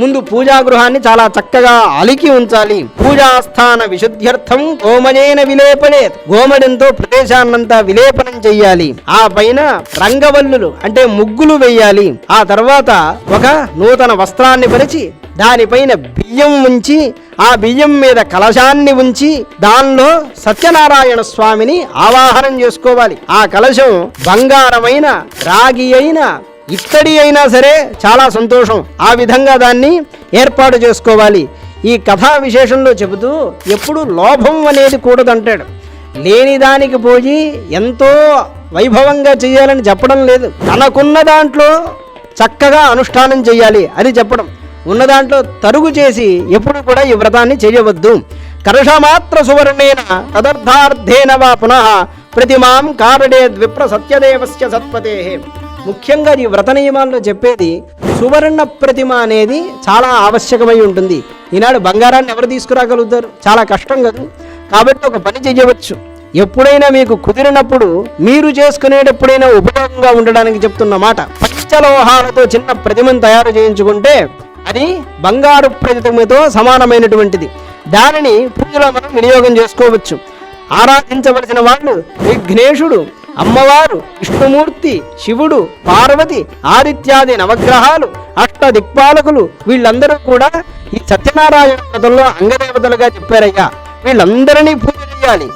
ముందు పూజాగృహాన్ని చాలా చక్కగా అలికి ఉంచాలి. పూజాస్థాన విశుద్ధ్యర్థం గోమయేన విలేపనే, గోమయంతో ప్రదేశాన్నంతా విలేపనం చెయ్యాలి. ఆ పైన రంగవల్లులు అంటే ముగ్గులు వేయాలి. ఆ తర్వాత ఒక నూతన వస్త్రాన్ని పరిచి దానిపైన బియ్యం ఉంచి ఆ బియ్యం మీద కలశాన్ని ఉంచి దానిలో సత్యనారాయణ స్వామిని ఆవాహనం చేసుకోవాలి. ఆ కలశం బంగారమైన, రాగి అయినా, ఇత్తడి అయినా సరే చాలా సంతోషం. ఆ విధంగా దాన్ని ఏర్పాటు చేసుకోవాలి. ఈ కథా విశేషంలో చెబుతూ ఎప్పుడు లోభం అనేది కూడదంటాడు. లేని దానికి పోయి ఎంతో వైభవంగా చేయాలని చెప్పడం లేదు. తనకున్న దాంట్లో చక్కగా అనుష్ఠానం చేయాలి అది చెప్పడం. ఉన్న దాంట్లో తరుగు చేసి ఎప్పుడు కూడా ఈ వ్రతాన్ని చేయవద్దు. కరుషమాత్ర సువర్ణేన తదర్థార్థేన వా పునః ప్రతిమాం కారడేద్ విప్ర సత్యదేవస్య సత్పతే. ముఖ్యంగా ఈ వ్రత నియమాల్లో చెప్పేది సువర్ణ ప్రతిమ అనేది చాలా ఆవశ్యకమై ఉంటుంది. ఈనాడు బంగారాన్ని ఎవరు తీసుకురాగలుగుతారు? చాలా కష్టం కదా. కాబట్టి ఒక పని చేయవచ్చు. ఎప్పుడైనా మీకు కుదిరినప్పుడు మీరు చేసుకునేటప్పుడైనా ఉపయోగంగా ఉండడానికి చెప్తున్న మాట, పంచలోహాలతో చిన్న ప్రతిమను తయారు చేయించుకుంటే అది బంగారు ప్రతిమతో సమానమైనటువంటిది. దానిని పూజలో మనం వినియోగం చేసుకోవచ్చు. ఆరాధించవలసిన వాళ్ళు విఘ్నేశుడు, అమ్మవారు, విష్ణుమూర్తి, శివుడు, పార్వతి, ఆదిత్యాది నవగ్రహాలు, అష్ట దిక్పాలకులు వీళ్ళందరూ కూడా ఈ సత్యనారాయణ వ్రతంలో అంగదేవతలుగా చెప్పారయ్యా. వీళ్ళందరినీ పూజ చేయాలి.